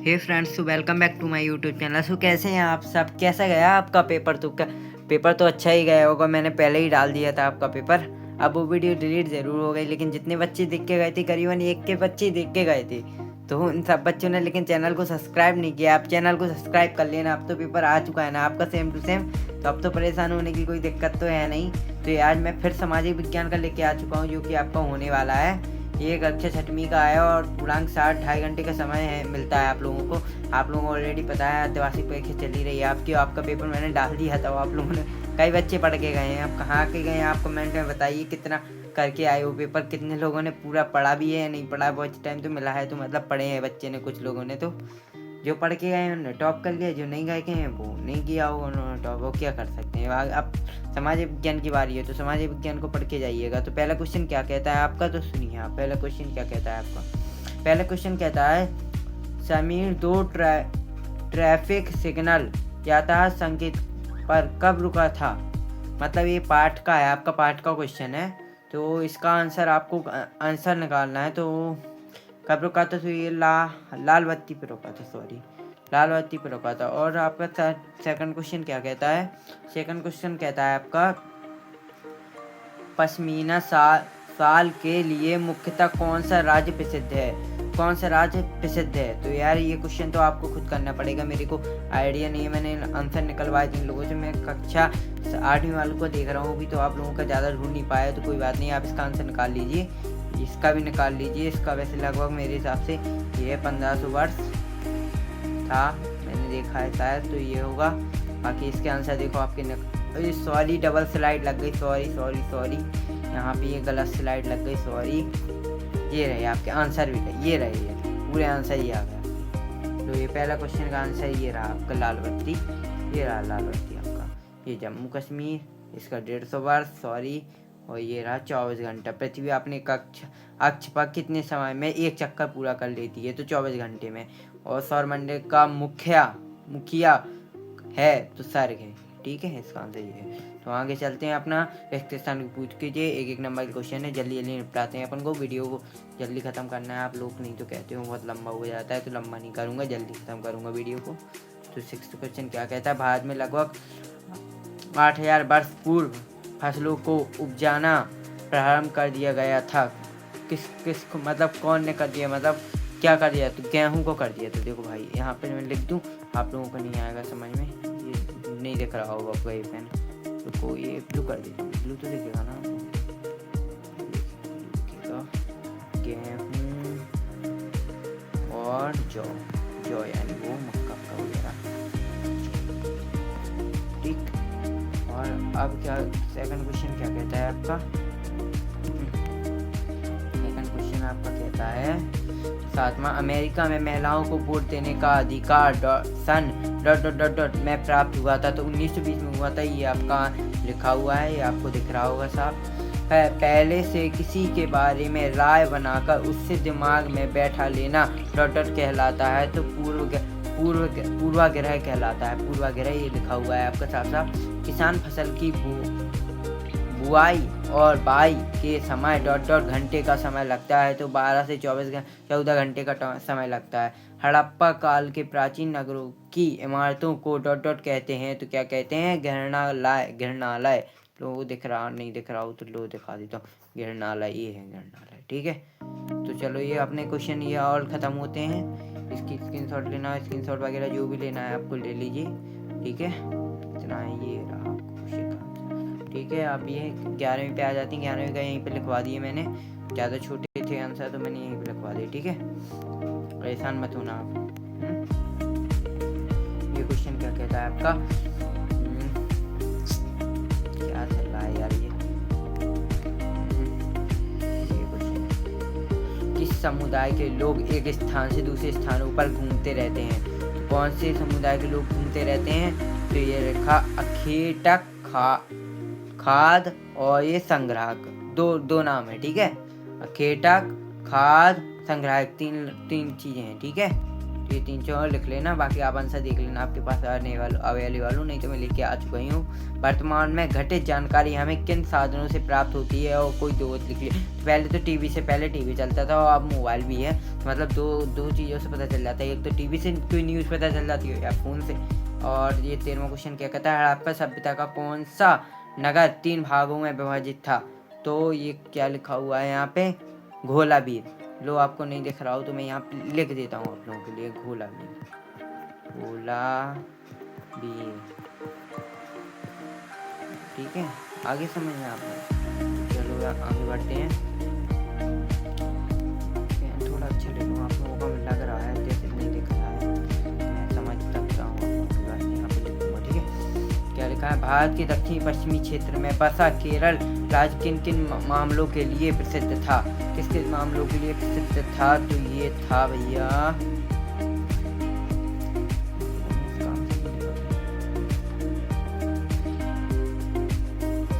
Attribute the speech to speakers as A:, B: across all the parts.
A: Hey friends, welcome back to my YouTube channel. कैसे हैं आप सब? कैसा गया आपका पेपर? पेपर तो अच्छा ही गया होगा, मैंने पहले ही डाल दिया था आपका पेपर। अब वो वीडियो डिलीट ज़रूर हो गई, लेकिन जितने बच्चे देख के गए थे करीबन एक के बच्चे देख के गए थे, तो उन सब बच्चों ने लेकिन चैनल को सब्सक्राइब नहीं किया। आप चैनल को सब्सक्राइब कर लेना, अब तो पेपर आ चुका है ना आपका सेम टू सेम, तो अब तो परेशान होने की कोई दिक्कत तो है नहीं। तो ये आज मैं फिर सामाजिक विज्ञान का लेके आ चुका हूँ, जो कि आपका होने वाला है। ये कक्षा 6वीं का है और पूर्णांक 60 2.5 घंटे का समय है मिलता है आप लोगों को। आप लोगों को ऑलरेडी पता है, द्विमासिक परीक्षा चली रही है आपकी। आपका पेपर मैंने डाल दिया था, आप लोगों ने कई बच्चे पढ़ के गए हैं। अब कहाँ के गए हैं आप कमेंट में बताइए, कितना करके आए हो पेपर, कितने लोगों ने पूरा पढ़ा भी है या नहीं पढ़ा। बहुत टाइम तो मिला है, तो मतलब पढ़े हैं बच्चे ने, कुछ लोगों ने तो जो पढ़ के गए हैं उन्होंने टॉप कर लिया, जो नहीं गए के हैं वो नहीं किया होगा उन्होंने टॉप। वो क्या कर सकते हैं। अब समाज विज्ञान की बारी है, तो समाज विज्ञान को पढ़ के जाइएगा। तो पहला क्वेश्चन क्या कहता है आपका, तो सुनिए आप। पहला क्वेश्चन क्या कहता है आपका? पहला क्वेश्चन कहता है, समीर दो ट्रैफिक सिग्नल यातायात संकेत पर कब रुका था। मतलब ये पाठ का है, आपका पाठ का क्वेश्चन है, तो इसका आंसर आपको आंसर निकालना है। तो कब रुका था, तो ये लाल बत्ती पे रुका था, सॉरी लाल बत्ती पे रुका था। और आपका सेकंड क्वेश्चन क्या कहता है? सेकंड क्वेश्चन कहता है आपका, पश्मीना साल के लिए मुख्यतः कौन सा राज्य प्रसिद्ध है? कौन सा राज्य प्रसिद्ध है? तो यार ये क्वेश्चन तो आपको खुद करना पड़ेगा, मेरे को आइडिया नहीं है। मैंने आंसर निकलवाए जिन लोगों से, मैं कक्षा 8वीं वालों को देख रहा हूँ भी, तो आप लोगों का ज़्यादा ढूंढ नहीं पाया, तो कोई बात नहीं, आप इसका आंसर निकाल लीजिए। इसका भी निकाल लीजिए। इसका वैसे लगभग मेरे हिसाब से ये 1500 वर्ष था, मैंने देखा है शायद, तो ये होगा। बाकी इसके आंसर देखो आपके सॉरी डबल स्लाइड लग गई, सॉरी सॉरी सॉरी, यहाँ पे ये गलत स्लाइड लग गई, सॉरी। ये रहे आपके आंसर भी, ये रहे, ये पूरे आंसर ये आ गया। तो ये पहला क्वेश्चन का आंसर ये रहा आपका लाल बत्ती, ये रहा लाल बत्ती आपका। ये जम्मू कश्मीर, इसका 150 वर्ष, सॉरी। और ये रहा 24 घंटा। पृथ्वी अपने अक्ष पर कितने समय में एक चक्कर पूरा कर लेती है? तो 24 घंटे में। और सौरमंडल का मुखिया है तो सर्ग है, ठीक है, इसका आंसर ये है। तो आगे चलते हैं, अपना नेक्स्ट स्थान पूछ कीजिए। एक नंबर के क्वेश्चन है, जल्दी जल्दी निपटाते हैं अपन को, वीडियो को जल्दी खत्म करना है। आप लोग नहीं तो कहते हो बहुत लंबा हो जाता है, तो लंबा नहीं करूँगा, जल्दी खत्म करूँगा वीडियो को। तो 6th क्वेश्चन क्या कहता है, भारत में लगभग 8000 वर्ष पूर्व फसलों को उपजाना प्रारंभ कर दिया गया था। किस मतलब कौन ने कर दिया, मतलब क्या कर दिया? तो गेहूं को कर दिया। तो देखो भाई, यहाँ पे मैं लिख दूँ, आप लोगों को नहीं आएगा समझ में, ये नहीं दिख रहा होगा आपका ये पेन, तो ये ब्लू कर देता हूँ, ब्लू तो दिखेगा ना, गेहूं और जौ यानी वो मक्का का वगैरह, ठीक। और अब क्या सेकंड क्वेश्चन क्या कहता है आपका? सेकंड क्वेश्चन आपका कहता है, 7वां, अमेरिका में महिलाओं को वोट देने का अधिकार सन ... में प्राप्त हुआ था। तो 1920 में हुआ था, ये आपका लिखा हुआ है, ये आपको दिख रहा होगा साहब। पहले से किसी के बारे में राय बनाकर उससे दिमाग में बैठा लेना ... कहलाता है। तो पूर्वाग्रह कहलाता है, पूर्वाग्रह, ये लिखा हुआ है आपका साफ साफ। किसान फसल की बुआई और बाई के समय ... घंटे का समय लगता है। तो 12 से 14 घंटे का समय लगता है। हड़प्पा काल के प्राचीन नगरों की इमारतों को ... कहते हैं। तो क्या कहते हैं? घृणालय। लो दिख रहा, नहीं दिख रहा हो तो लो दिखा देता हूँ, घृणालय, ये है घृणालय, ठीक है। तो चलो ये अपने क्वेश्चन ये और ख़त्म होते हैं। इसकी स्क्रीनशॉट लेना है, स्क्रीनशॉट वगैरह जो भी लेना है आपको ले लीजिए, ठीक है। इतना है, ये रहा क्वेश्चन का, ठीक है। आप ये 11वीं पे आ जाती हैं, 11वीं का यहीं पे लिखवा दिए मैंने, ज़्यादा छोटे थे आंसर तो मैंने यहीं पे लिखवा दिए, ठीक है। परेशान मत होना आप। ये क्वेश्चन क्या कहता है आपका? क्या चल रहा है यार ये क्वेश्चन, किस समुदाय के लोग एक स्थान से दूसरे स्थानों पर घूमते रहते हैं? कौन से समुदाय के लोग घूमते रहते हैं? तो ये रेखा अखेटक, खाद और ये संग्राहक, दो नाम है, ठीक है। अखेटक, खाद, संग्राहक, तीन चीजें हैं, ठीक है। तो ये 3 और लिख लेना, बाकी आप आंसर देख लेना आपके पास अवेलेबल हो, नहीं तो मैं लेके आ चुका ही हूँ। वर्तमान में घटित जानकारी हमें किन साधनों से प्राप्त होती है, और कोई दो लिख लिया। तो पहले तो टीवी से, पहले टीवी चलता था और अब मोबाइल भी है, मतलब दो चीज़ों से पता चल जाता है। एक तो टीवी से कोई न्यूज़ पता चल जाती है या फ़ोन से। और ये 13वां क्वेश्चन क्या कहता है, हड़प्पा सभ्यता का कौन सा नगर 3 भागों में विभाजित था? तो ये क्या लिखा हुआ है यहाँ पे, घोलाबीर। लो आपको नहीं दिख रहा हो तो मैं यहाँ पे लिख देता हूँ आप लोगों के लिए, घोलाबीर, घोलाबीर। ठीक है, आगे समझना आपने। चलो आगे बढ़ते हैं। थोड़ा अच्छा लिखूँ, आप लोगों को लग रहा है जैसे नहीं दिख रहा है, मैं समझ सकता हूँ यहाँ पे लिखूँगा। ठीक है, क्या लिखा है, भारत के दक्षिणी पश्चिमी क्षेत्र में बसा केरल राज्य किन किन मामलों के लिए प्रसिद्ध था? किस किस मामलों के लिए प्रसिद्ध था? तो ये था भैया,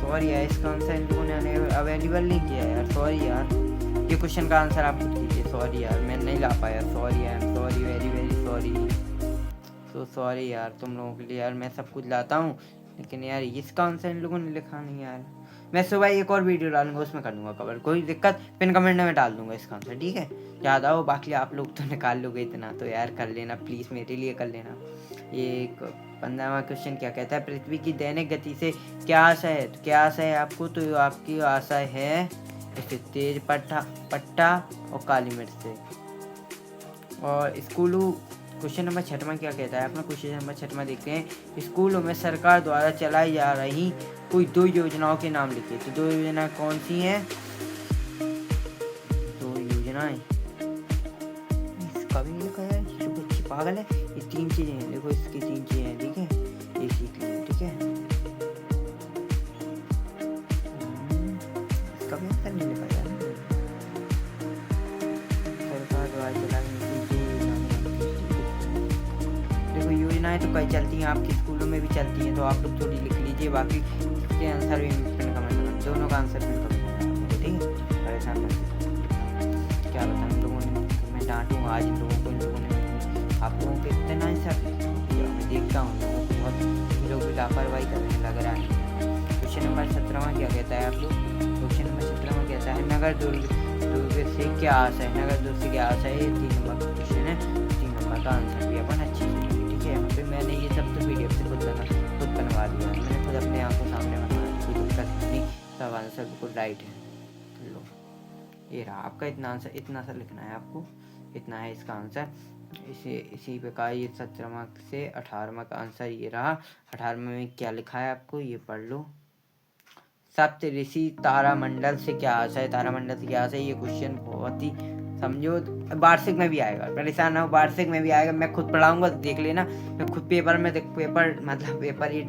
A: सॉरी यार, इसका आंसर इन लोगों ने अवेलेबल नहीं किया यार, सॉरी यार। ये क्वेश्चन का आंसर आप खुद कीजिए, सॉरी यार मैं नहीं ला पाया, सॉरी यार, sorry, very very sorry, so sorry यार तुम लोगों के लिए यार। मैं सब कुछ लाता हूँ लेकिन यार इसका आंसर इन लोगों ने लिखा नहीं यार। मैं सुबह एक और वीडियो डालूंगा, उसमें कर दूंगा कवर, कोई दिक्कत, पिन कमेंट में डाल दूंगा इसका आंसर। ठीक है, याद आओ, बाकी आप लोग तो निकाल लोगे इतना, तो यार कर लेना प्लीज़, मेरे लिए कर लेना। ये 15वां क्वेश्चन क्या कहता है, पृथ्वी की दैनिक गति से क्या आशा है? तो क्या आशा है आपको? तो आपकी आशा है इससे तेज पट्टा और काली मिर्च से। और स्कूलों, क्वेश्चन नंबर 6वां क्या कहता है, अपना क्वेश्चन नंबर 6वां देखते हैं। स्कूलों में सरकार द्वारा चलाई जा रही कोई 2 योजनाओं के नाम लिखिए। तो 2 योजना कौन सी हैं? 2 योजनाएं, इसका भी लिखा है, ये तो बच्ची पागल है। ये 3 चीजें हैं, देखो इसकी 3 चीजें हैं, ठीक है, ये सीख लीजिए। ठीक है, इसका भी आंसर नहीं लिखा यार, सरकार द्वारा चलाई योजनाएं तो कई चलती हैं, आपके स्कूलों में भी चलती हैं, तो आप लोग थोड़ी लिख लीजिए। बाकी इसके आंसर भी पिन कमेंट में, दोनों का आंसर पिन कमेंट में, ठीक है, परेशान मत। क्या बताऊँ इन लोगों ने, मैं डांटूँ आज इन लोगों को, इन लोगों ने आप लोगों के इतना आंसर मैं देखता हूँ लोगों को, बहुत लोग भी लापरवाही करने लग रहा है। क्वेश्चन नंबर 17वां क्या कहता है आप लोग? क्वेश्चन नंबर 17वां कहता है, नगर दुर्ग से क्या आशा है? नगर दुर्ग से क्या आशा है? 3 नंबर का क्वेश्चन है, 3 नंबर का आंसर भी अपन अच्छे से। यहाँ पे मैंने ये सब तो पीडीएफ से खुद बनवा दिया, मैंने खुद अपने आंखों सामने बनवाया, कोई दिक्कत नहीं, सब आंसर बिल्कुल राइट है। लो ये रहा आपका इतना आंसर, इतना सा लिखना है आपको, इतना है इसका आंसर। इसी प्रकार ये 17वां से 18वां का आंसर ये रहा। 18वें में क्या लिखा है आपको ये पढ़ लो। सप्तऋषि तारामंडल से क्या आशा है? तारामंडल से क्या आशा है? ये क्वेश्चन बहुत ही समझो, वार्षिक में भी आएगा, परेशान ना हो, वार्षिक में भी आएगा, मैं खुद पढ़ाऊंगा, देख लेना। मैं खुद पेपर ही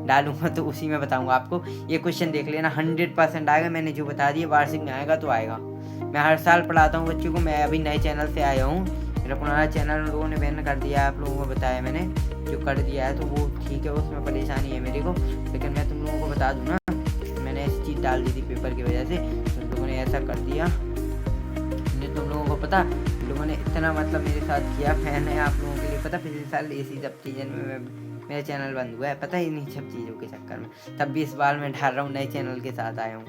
A: डालूंगा तो उसी में बताऊंगा आपको। ये क्वेश्चन देख लेना, 100% आएगा, मैंने जो बता दिया, वार्षिक में आएगा तो आएगा। मैं हर साल पढ़ाता हूँ बच्चों को। मैं अभी नए चैनल से आया हूँ, मेरा पुराना चैनल लोगों ने बैन कर दिया है, आप लोगों को बताया मैंने, जो कर दिया है तो वो ठीक है, उसमें परेशानी है मेरे को, लेकिन मैं तुम लोगों को बता दूँ ना, मैंने ऐसी चीज़ डाल दी थी पेपर की वजह से, तुम लोगों ने ऐसा कर दिया। तुम लोगों को पता, लोगों ने इतना मतलब मेरे साथ किया, फैन है आप लोगों के लिए पता। पिछले साल इसी सब चीज़ों में मेरा चैनल बंद हुआ है, पता ही नहीं, सब चीज़ों के चक्कर में। तब भी इस बार मैं डाल रहा हूँ, नए चैनल के साथ आया हूँ।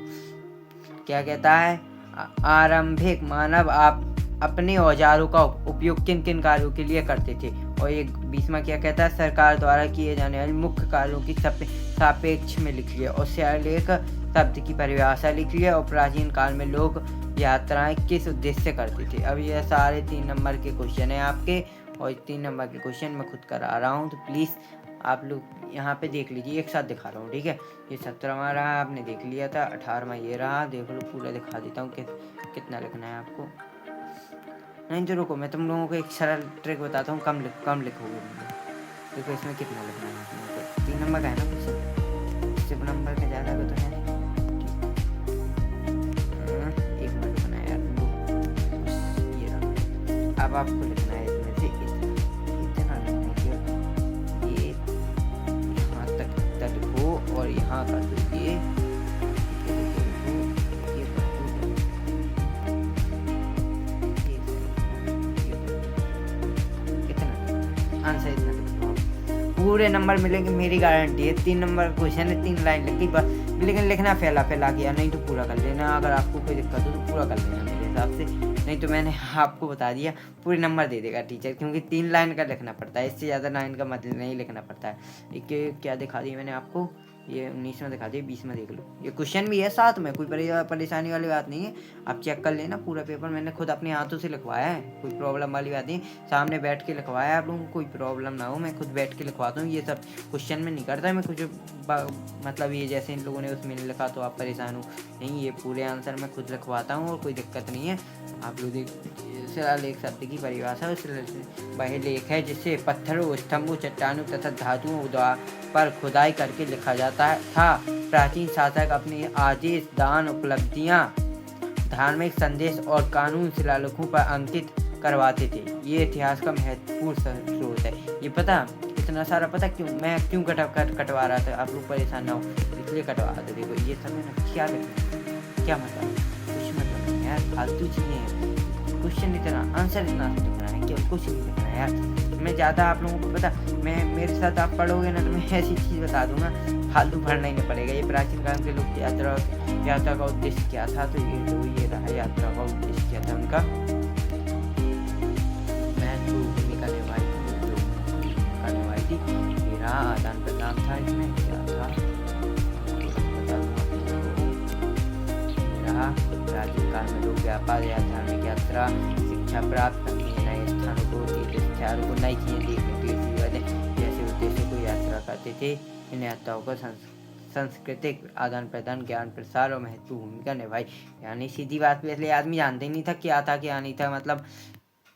A: क्या कहता है, आरंभिक मानव आप अपने औजारों का उपयोग किन किन कार्यों के लिए करते थे? और एक 20वां क्या कहता है, सरकार द्वारा किए जाने वाले मुख्य कार्यों की सापेक्ष में लिख लिया। और शिलालेख शब्द की परिभाषा लिख लिया। और प्राचीन काल में लोग यात्राएं किस उद्देश्य से करते थे? अब ये सारे 3 नंबर के क्वेश्चन हैं आपके, और 3 नंबर के क्वेश्चन मैं खुद करा रहा हूँ, तो प्लीज़ आप लोग यहाँ पे देख लीजिए, एक साथ दिखा रहा हूँ, ठीक है। ये 17वां रहा, आपने देख लिया था, 18वां ये रहा, देख लो, पूरा दिखा देता हूँ कि कितना लिखना है आपको। नहीं तो रुको, मैं तुम लोगों को एक सरल ट्रिक बताता हूँ, कम लिखोगे। देखो इसमें कितना लिखना है, 3 नंबर का है ना क्वेश्चन, 6 नंबर का ज़्यादा का तो है नहीं। एक मिनट लिखना है यार, ये रहा। अब आपको लिखना है इसमें से इतना लिखना है, ये यहाँ तक लिखो और यहाँ कर दो ये आंसर इतना लिख दो आप। पूरे नंबर मिलेंगे, मेरी गारंटी है। 3 नंबर का क्वेश्चन है, 3 लाइन लिखी बस, लेकिन लिखना फैला फैला किया, नहीं तो पूरा कर लेना। अगर आपको कोई दिक्कत हो तो पूरा कर लेना मेरे हिसाब से, नहीं तो मैंने आपको बता दिया पूरे नंबर दे देगा टीचर, क्योंकि 3 लाइन का लिखना पड़ता है, इससे ज़्यादा लाइन का मतलब नहीं लिखना पड़ता है। एक क्या दिखा दिया मैंने आपको, ये 19 में दिखा दिया, 20 में देख लो। ये क्वेश्चन भी है साथ में, कोई परेशानी वाली बात नहीं है, आप चेक कर लेना। पूरा पेपर मैंने खुद अपने हाथों से लिखवाया है, कोई प्रॉब्लम वाली बात नहीं। सामने बैठ के लिखवाया है, आप लोगों को कोई प्रॉब्लम ना हो, मैं खुद बैठ के लिखवाता हूँ। ये सब क्वेश्चन में नहीं करता मैं कुछ मतलब ये जैसे इन लोगों ने उसमें लिखा तो आप परेशान हो, नहीं, ये पूरे आंसर मैं खुद लिखवाता हूँ और कोई दिक्कत नहीं है। आप लोग शिलालेख शब्द की परिभाषा वह लेख है जिससे पत्थरों, स्तंभों, चट्टानों तथा धातुओं पर खुदाई करके लिखा जाता था। प्राचीन शासक अपने आदेश, दान, उपलब्धियां, धार्मिक संदेश और कानून शिलालेखों पर अंकित करवाते थे। ये इतिहास का महत्वपूर्ण स्रोत है। ये पता इतना सारा पता क्यों कटवा रहा था, आप लोग परेशान ना हो इसलिए कटवा रहा था। देखो ये सब ना क्या मतलब, कुछ मतलब नहीं यार, फालतू चीजें हैं। क्वेश्चन इतना, आंसर इतना लिखना है, केवल कुछ नहीं लिखना है यार। मैं ज़्यादा आप लोगों को पता, मैं मेरे साथ आप पढ़ोगे ना तो मैं ऐसी चीज़ बता दूंगा, फालतू पढ़ना ही नहीं पड़ेगा। ये प्राचीन काल के लोग यात्रा का उद्देश्य क्या था, तो ये रहा यात्रा का उद्देश्य क्या था उनका। मैं भूमिका निभाई थी, मेरा आदान प्रदान था, इसमें क्या था बता दूंगा। प्राचीन काल में लोग व्यापार या धार्मिक यात्रा, शिक्षा प्राप्त करने, नए स्थानों को, तीर्थस्थलों को, नई चीजें देखने के लिए जैसे उद्देश्यों को यात्रा करते थे। इन यात्राओं का सांस्कृतिक आदान प्रदान, ज्ञान प्रसार और महत्वपूर्ण भूमिका निभाई। यानी सीधी बात पे इसलिए आदमी जानते ही नहीं था क्या था क्या नहीं था।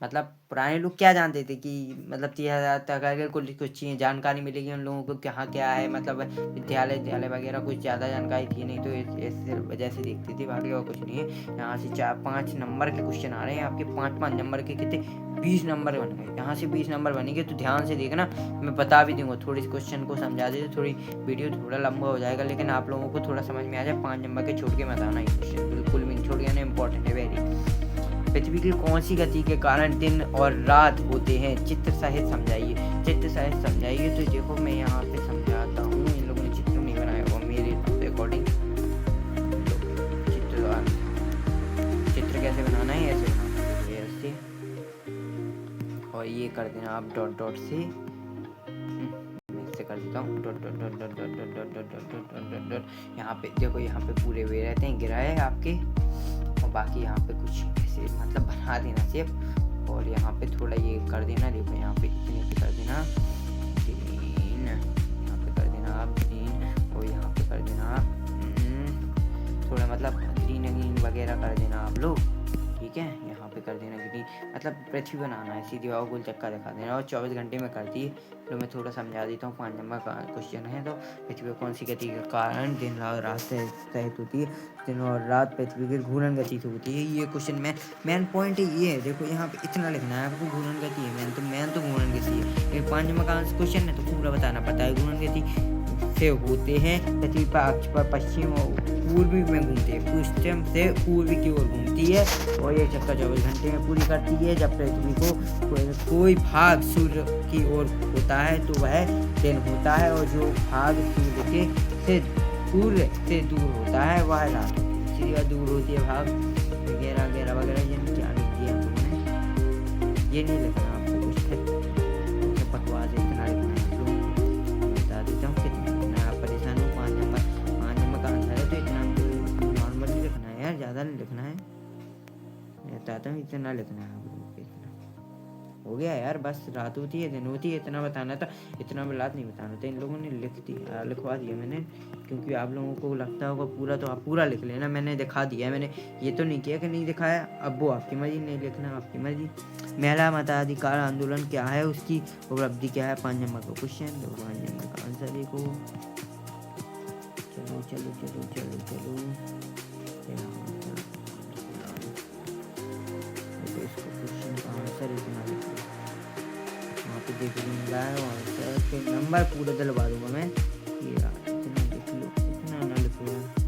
A: मतलब पुराने लोग क्या जानते थे कि मतलब 3000 तक अगर कुछ चीज़ें जानकारी मिलेगी उन लोगों को कहाँ क्या है, मतलब विद्यालय वगैरह कुछ ज़्यादा जानकारी थी नहीं, तो इस वजह से देखते थे, बाकी और कुछ नहीं है। यहाँ से 4-5 नंबर के क्वेश्चन आ रहे हैं आपके, 5-5 नंबर के, कितने 20 नंबर बन गए। यहाँ से 20 नंबर बनेंगे, तो ध्यान से देखना, मैं बता भी दूंगा थोड़ी इस क्वेश्चन को समझा दे, थोड़ी वीडियो थोड़ा लंबा हो जाएगा, लेकिन आप लोगों को थोड़ा समझ में आ जाए। 5 नंबर के छोड़ के मत आना, ये क्वेश्चन बिल्कुल भी छोड़ के आना, इंपॉर्टेंट है वेरी। पृथ्वी की कौन सी गति के कारण दिन और रात होते हैं, चित्र सहित समझाइए। चित्र सहित समझाइए, तो देखो मैं यहाँ पे समझाता हूँ। इन लोगों ने चित्र नहीं बनाया होगा मेरे अकॉर्डिंग। चित्र कैसे बनाना है, ऐसे बनाना है, ऐसे, और ये कर देना आप डॉट डॉट से, मैं इससे कर देता हूँ dot dot dot dot dot dot dot dot dot dot dot dot. यहाँ पे देखो, यहाँ पे पूरे वे रहते हैं गिराए आपके, और बाकी यहाँ पे कुछ ऐसे मतलब बना देना सिर्फ, और यहाँ पे थोड़ा ये कर देना। देखो यहाँ पे इतने पे कर देना 3, यहाँ पे कर देना आप 3, और यहाँ पे कर देना आप थोड़ा मतलब ग्रीन वगैरह कर देना आप लोग, ठीक है। यहाँ पे कर देना ग्रीन, मतलब पृथ्वी बनाना है, सीधी और गोल चक्का दिखा देना, और 24 घंटे में कर दी। तो मैं थोड़ा समझा देता हूँ। 5 नंबर का क्वेश्चन है। तो पृथ्वी कौन सी गति के कारण दिन और रात तय होती है, दिन और रात पृथ्वी की घूर्णन गति से होती है। ये क्वेश्चन में मेन पॉइंट ये है, देखो यहाँ पे इतना लिखना है आपको, घूर्णन गति है मेन तो घूर्णन गति है। ये 5 नंबर का क्वेश्चन है तो पूरा बताना पड़ता है। घूर्णन गति से होते हैं, पृथ्वी पर अक्ष पर पश्चिम और पूर्वी में घूमते हैं, पश्चिम से पूर्वी की ओर घूमती है, और ये चक्कर 24 घंटे में पूरी करती है। जब पृथ्वी को कोई भाग सूर्य की ओर होता है तो वह दिन होता है, और जो भाग सूर्य के से सूर्य से दूर होता है वह रात होती है। सीधी बात, दूर होती है भाग वगैरह वगैरह वगैरह। ये क्या लिख दिया तुमने, ये नहीं लिखना आपको, कुछ बकवास इतना लिखना है। आप लोगों को बता देता हूँ कितना लिखना है, आप परेशान हो। 5 नंबर का आंसर है, तो इतना नॉर्मली लिखना है यार, ज़्यादा नहीं लिखना है। मैं बताता हूँ इतना लिखना है आप लोगों को। इतना हो गया यार, बस रात होती है दिन होती है, इतना बताना था, इतना रात नहीं बताना था। इन लोगों ने लिखवा दिया मैंने, क्योंकि आप लोगों को लगता होगा पूरा, तो आप पूरा लिख लेना। मैंने दिखा दिया, मैंने ये तो नहीं किया कि नहीं दिखाया। अब वो आपकी मर्जी, नहीं लिखना आपकी मर्जी। महिला मताधिकार आंदोलन क्या है, उसकी उपलब्धि क्या है। 5 नंबर का क्वेश्चन, 5 नंबर का आंसर देखो। चलो चलो चलो चलो चलो, इसको क्वेश्चन का आंसर इतना लिखो, वहाँ पे देख लूँगा आंसर के नंबर पूरे दिलवा दूँगा मैं। ये इतना देख लो, इतना ना लिखो यार।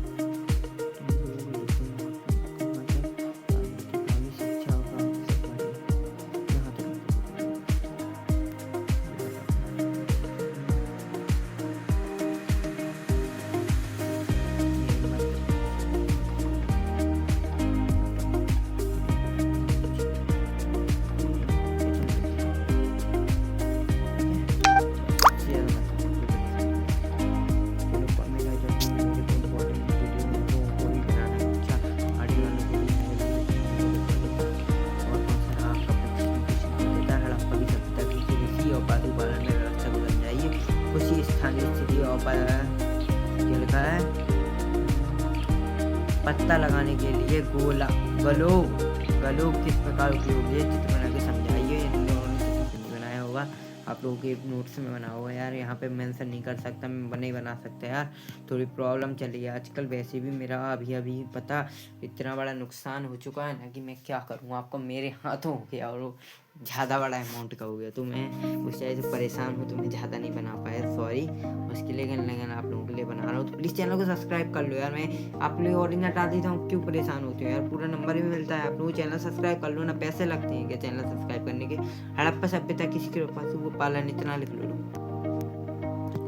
A: पत्ता लगाने के लिए गलो किस प्रकार उपयोगी है, चित्र बना के समझाइए। इन लोगों ने चित्र नहीं बनाया होगा, आप लोगों के नोट्स में बना होगा यार, यहाँ पे मेंशन नहीं कर सकता, मैं नहीं बना सकता यार, थोड़ी प्रॉब्लम चल रही है आजकल। वैसे भी मेरा अभी पता इतना बड़ा नुकसान हो चुका है ना कि मैं क्या करूँ, आपको मेरे हाथों हो गया और ज़्यादा बड़ा अमाउंट का हो गया, तो मैं उस वजह से परेशान हूँ, तो मैं ज़्यादा नहीं बना पाया, सॉरी उसके लिए। लेकिन आप लोगों के लिए बना रहा हूँ, तो प्लीज़ चैनल को सब्सक्राइब कर लो यार। मैं आप लोग ऑडियंस हटा देता हूँ, क्यों परेशान होते हो यार, पूरा नंबर भी मिलता है, आप लोग चैनल सब्सक्राइब कर लो ना, पैसे लगते हैं क्या चैनल सब्सक्राइब करने के। हड़प्पा सभ्यता किसी के पास वो पालन, इतना लिख लो,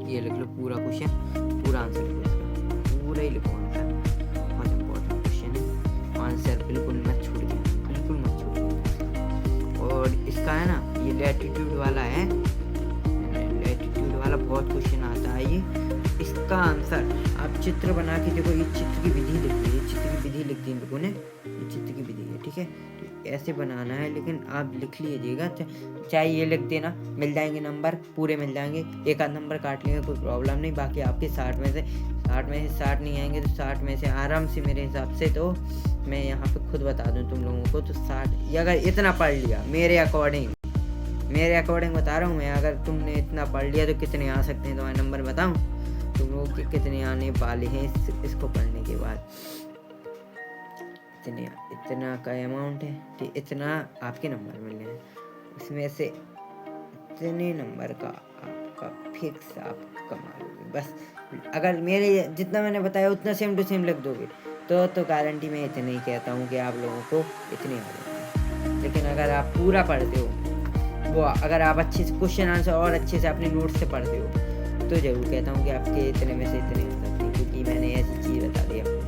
A: ये लिख लो पूरा क्वेश्चन, पूरा आंसर लिखो इसका, पूरा ही लिखो आंसर, बहुत इंपॉर्टेंट क्वेश्चन है, आंसर बिल्कुल मत छोड़िए, बिल्कुल मत छोड़िए। और इसका है ना ये लैटिट्यूड वाला है, लैटिट्यूड वाला बहुत क्वेश्चन आता है ये। इसका आंसर आप चित्र बना के देखो, ये चित्र की विधि लिख ली, ये चित्र की विधि लिख दी इन लोगों ने, ये चित्र की विधि है, ठीक है, तो ऐसे बनाना है, लेकिन आप लिख लीजिएगा, चाहे ये लिख देना, मिल जाएंगे नंबर, पूरे मिल जाएंगे, एक आध नंबर काट लेंगे कोई प्रॉब्लम नहीं, बाकी आपके 60 में से 60 नहीं आएंगे, तो 60 में से आराम से मेरे हिसाब से, तो मैं यहाँ पे खुद बता दूँ तुम लोगों को, तो 60 अगर इतना पढ़ लिया मेरे अकॉर्डिंग बता रहा हूँ मैं, अगर तुमने इतना पढ़ लिया तो कितने आ सकते हैं, तुम्हारे नंबर बताऊँ तुम लोगों के कितने आने वाले हैं इसको पढ़ने के बाद। इतना का अमाउंट है, ठीक, इतना आपके नंबर मिलने हैं, इसमें से इतने नंबर का आपका फिक्स आप कमा लोगे बस। अगर मेरे जितना मैंने बताया उतना सेम टू सेम लिख दोगे तो गारंटी मैं इतने ही कहता हूँ कि आप लोगों को इतने आ जाएंगे। लेकिन अगर आप पूरा पढ़ते हो, वो अगर आप अच्छे से क्वेश्चन आंसर और अच्छे से अपने नोट्स से पढ़ते हो, तो जरूर कहता हूँ कि आपके इतने में से इतने हो सकते हैं, क्योंकि मैंने ऐसी चीज़ बता दी आपको।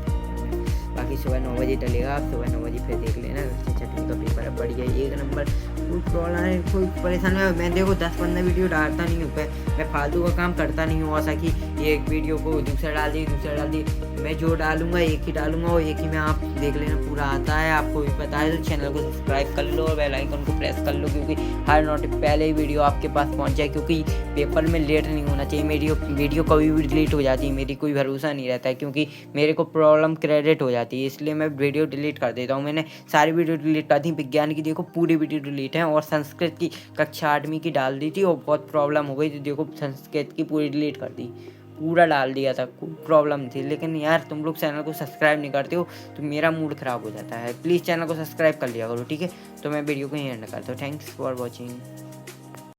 A: बाकी सुबह 9 बजे डलेगा, आप सुबह 9 बजे फिर देख लेना, छठवीं का पेपर है, बढ़िया एक नंबर, कोई प्रॉब्लम है, कोई परेशानी है। मैं देखो 10-15 वीडियो डालता नहीं हूँ, मैं फालतू का काम करता नहीं हूँ, ऐसा कि एक वीडियो को दूसरा डाल दी, मैं जो डालूंगा एक ही डालूंगा, और एक ही में आप देख लेना, पूरा आता है, आपको भी पता है, तो चैनल को सब्सक्राइब कर लो और बेल आइकन को प्रेस कर लो, क्योंकि हर पहले ही वीडियो आपके पास पहुँच जाए, क्योंकि पेपर में लेट नहीं होना चाहिए। मेरी वीडियो कभी भी डिलीट हो जाती है, मेरी कोई भरोसा नहीं रहता है, क्योंकि मेरे को प्रॉब्लम क्रेडिट हो जाती है, इसलिए मैं वीडियो डिलीट कर देता हूँ। मैंने सारी वीडियो डिलीट कर दी, विज्ञान की देखो पूरी वीडियो डिलीट है, और संस्कृत की कक्षा 8वीं की डाल दी थी, और बहुत प्रॉब्लम हो गई थी, देखो संस्कृत की पूरी डिलीट कर दी, पूरा डाल दिया था, कोई प्रॉब्लम थी। लेकिन यार तुम लोग चैनल को सब्सक्राइब नहीं करते हो, तो मेरा मूड ख़राब हो जाता है। प्लीज़ चैनल को सब्सक्राइब कर लिया करो, ठीक है। तो मैं वीडियो को यहीं एंड करता हूँ। Thanks for watching.